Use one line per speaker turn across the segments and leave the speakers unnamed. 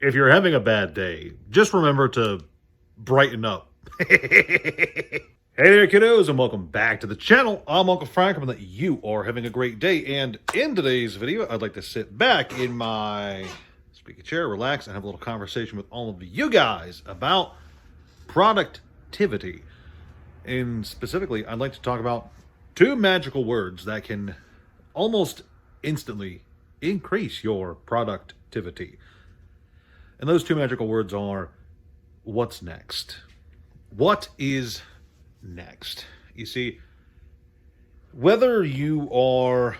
If you're having a bad day, just remember to brighten up. Hey there, kiddos, and welcome back to the channel. I'm Uncle Frank, and that you are having a great day. And in today's video, I'd like to sit back in my speaker chair, relax, and have a little conversation with all of you guys about productivity. And specifically, I'd like to talk about two magical words that can almost instantly increase your productivity. And those two magical words are, what's next? What is next? You see, whether you are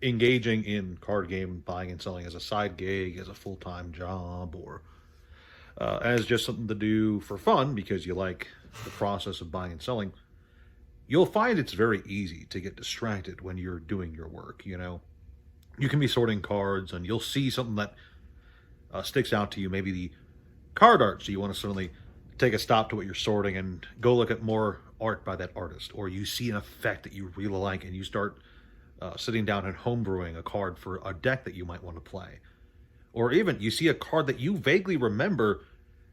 engaging in card game buying and selling as a side gig, as a full-time job, or as just something to do for fun because you like the process of buying and selling, you'll find it's very easy to get distracted when you're doing your work. You can be sorting cards and you'll see something that sticks out to you, maybe the card art, so you want to suddenly take a stop to what you're sorting and go look at more art by that artist. Or you see an effect that you really like and you start sitting down and homebrewing a card for a deck that you might want to play. Or even you see a card that you vaguely remember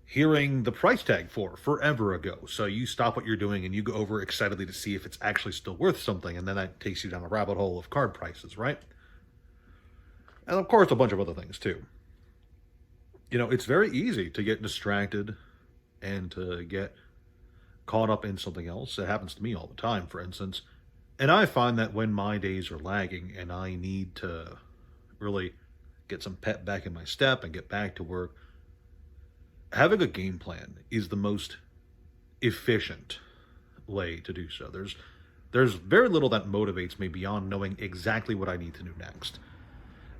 hearing the price tag for forever ago. So you stop what you're doing and you go over excitedly to see if it's actually still worth something. And then that takes you down a rabbit hole of card prices, right? And of course, a bunch of other things too. It's very easy to get distracted and to get caught up in something else. It happens to me all the time, for instance. And I find that when my days are lagging and I need to really get some pep back in my step and get back to work, having a game plan is the most efficient way to do so. There's very little that motivates me beyond knowing exactly what I need to do next.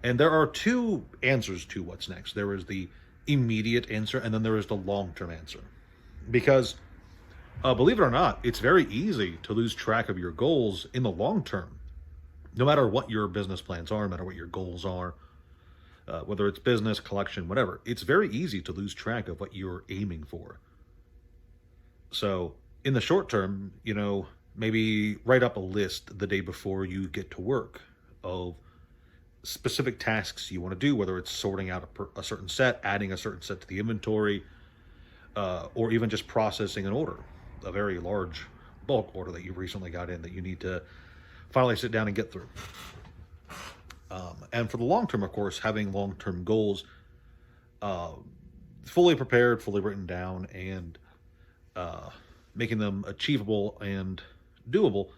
And there are two answers to what's next. There is the immediate answer, and then there is the long-term answer. Because, believe it or not, it's very easy to lose track of your goals in the long term. No matter what your business plans are, no matter what your goals are, whether it's business, collection, whatever, it's very easy to lose track of what you're aiming for. So, in the short term, maybe write up a list the day before you get to work of specific tasks you want to do, whether it's sorting out a certain set, adding a certain set to the inventory, or even just processing an order, a very large bulk order that you recently got in that you need to finally sit down and get through. And for the long term, of course, having long-term goals fully prepared, fully written down, and making them achievable and doable,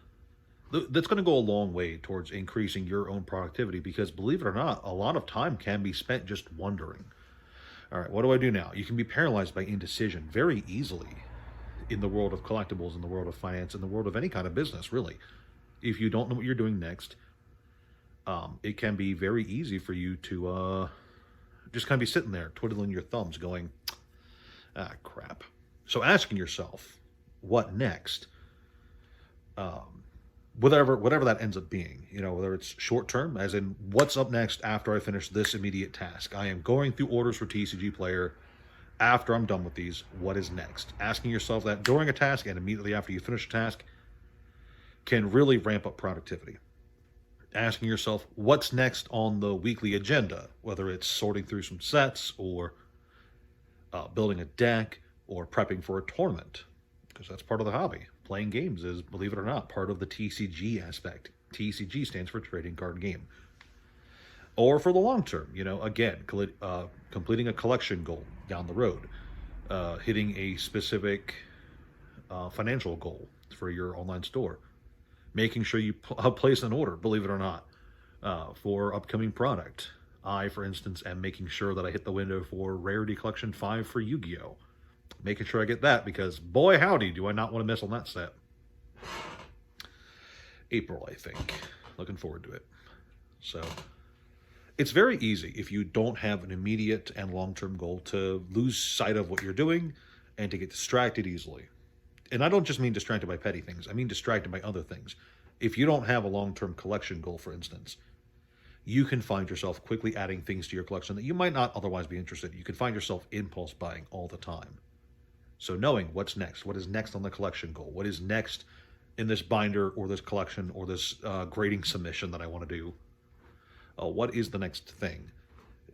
that's going to go a long way towards increasing your own productivity, because believe it or not, a lot of time can be spent just wondering, all right, what do I do now? You can be paralyzed by indecision very easily in the world of collectibles, in the world of finance, in the world of any kind of business, really. If you don't know what you're doing next, it can be very easy for you to just kind of be sitting there twiddling your thumbs going, ah, crap. So asking yourself, what next? Whatever that ends up being, whether it's short term, as in what's up next after I finish this immediate task. I am going through orders for TCG Player. After I'm done with these, what is next? Asking yourself that during a task and immediately after you finish a task can really ramp up productivity. Asking yourself what's next on the weekly agenda, whether it's sorting through some sets or building a deck or prepping for a tournament, because that's part of the hobby. Playing games is, believe it or not, part of the TCG aspect. TCG stands for trading card game. Or for the long term, again, completing a collection goal down the road, hitting a specific financial goal for your online store, making sure you place an order, believe it or not, for upcoming product. I, for instance, am making sure that I hit the window for Rarity Collection 5 for Yu-Gi-Oh! Making sure I get that, because boy howdy do I not want to miss on that set. April, I think. Looking forward to it. So it's very easy, if you don't have an immediate and long-term goal, to lose sight of what you're doing and to get distracted easily. And I don't just mean distracted by petty things. I mean distracted by other things. If you don't have a long-term collection goal, for instance, you can find yourself quickly adding things to your collection that you might not otherwise be interested in. You can find yourself impulse buying all the time. So knowing what's next, what is next on the collection goal, what is next in this binder or this collection or this grading submission that I want to do, what is the next thing?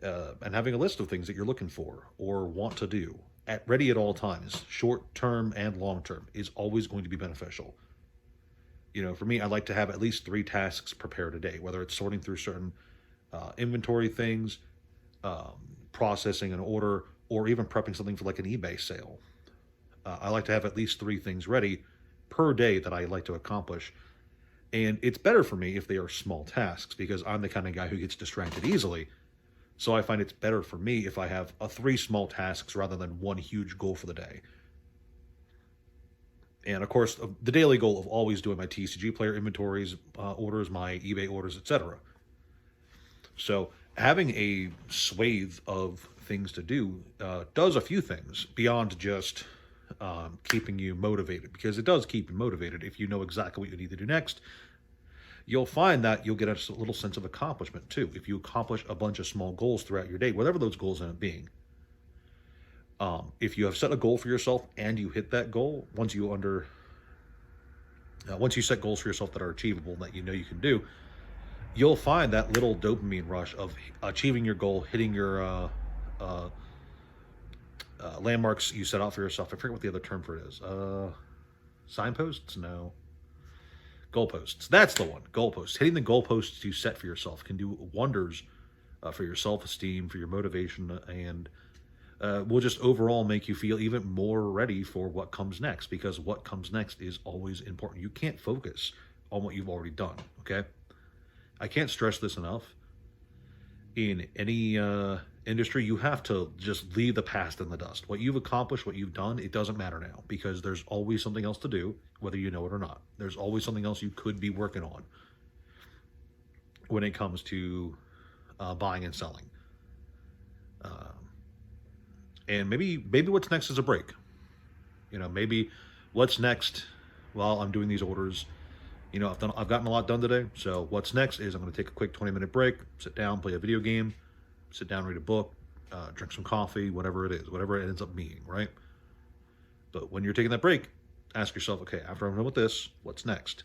and having a list of things that you're looking for or want to do ready at all times, short term and long term, is always going to be beneficial. For me, I like to have at least 3 tasks prepared a day, whether it's sorting through certain inventory things, processing an order, or even prepping something for like an eBay sale. I like to have at least 3 things ready per day that I like to accomplish. And it's better for me if they are small tasks because I'm the kind of guy who gets distracted easily. So I find it's better for me if I have 3 small tasks rather than one huge goal for the day. And of course, the daily goal of always doing my TCG player inventories, orders, my eBay orders, etc. So having a swathe of things to do does a few things beyond just keeping you motivated, because it does keep you motivated. If you know exactly what you need to do next, you'll find that you'll get a little sense of accomplishment too. If you accomplish a bunch of small goals throughout your day, whatever those goals end up being. If you have set a goal for yourself and you hit that goal, once you set goals for yourself that are achievable, that you know you can do, you'll find that little dopamine rush of achieving your goal, hitting your landmarks you set out for yourself. I forget what the other term for it is. Signposts? No. Goalposts. That's the one. Goalposts. Hitting the goalposts you set for yourself can do wonders for your self-esteem, for your motivation, and will just overall make you feel even more ready for what comes next, because what comes next is always important. You can't focus on what you've already done, okay? I can't stress this enough. In any industry, you have to just leave the past in the dust. What you've accomplished, what you've done, it doesn't matter now, because there's always something else to do, whether you know it or not. There's always something else you could be working on when it comes to buying and selling. And maybe what's next is a break. Maybe what's next while I'm doing these orders. I've gotten a lot done today. So what's next is I'm going to take a quick 20-minute break, sit down, play a video game, sit down, read a book, drink some coffee, whatever it is, whatever it ends up being, right? But when you're taking that break, ask yourself, okay, after I'm done with this, what's next?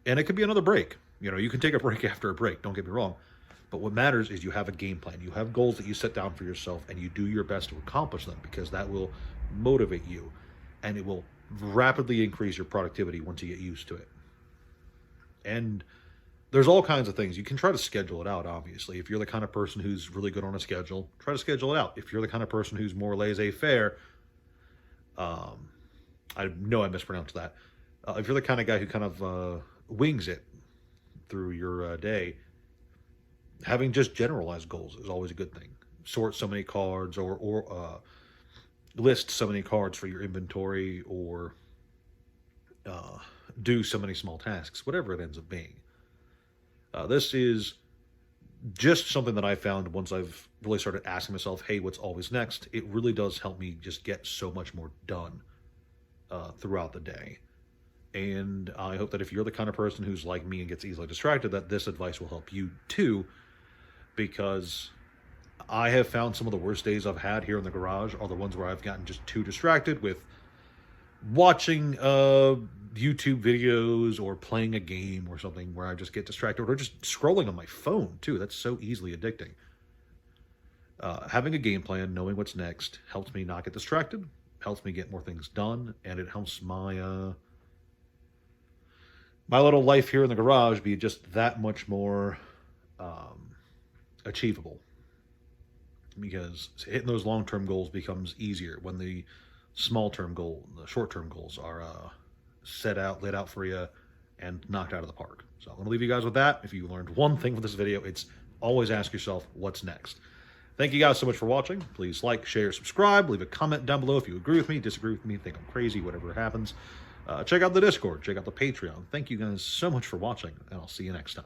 And it could be another break. You can take a break after a break, don't get me wrong. But what matters is you have a game plan. You have goals that you set down for yourself, and you do your best to accomplish them, because that will motivate you, and it will rapidly increase your productivity once you get used to it. And there's all kinds of things. You can try to schedule it out, obviously. If you're the kind of person who's really good on a schedule, try to schedule it out. If you're the kind of person who's more laissez-faire, I know I mispronounced that. If you're the kind of guy who kind of wings it through your day, having just generalized goals is always a good thing. Sort so many cards, or list so many cards for your inventory, or do so many small tasks, whatever it ends up being. This is just something that I found once I've really started asking myself, hey, what's always next? It really does help me just get so much more done throughout the day. And I hope that if you're the kind of person who's like me and gets easily distracted, that this advice will help you too, because I have found some of the worst days I've had here in the garage are the ones where I've gotten just too distracted with watching YouTube videos or playing a game or something, where I just get distracted, or just scrolling on my phone too. That's so easily addicting. Having a game plan, knowing what's next, helps me not get distracted, helps me get more things done, and it helps my my little life here in the garage be just that much more achievable, because hitting those long-term goals becomes easier when the the short-term goals are laid out for you, and knocked out of the park. So I'm going to leave you guys with that. If you learned one thing from this video, it's always ask yourself, what's next? Thank you guys so much for watching. Please like, share, subscribe, leave a comment down below if you agree with me, disagree with me, think I'm crazy, whatever happens. Check out the Discord, check out the Patreon. Thank you guys so much for watching, and I'll see you next time.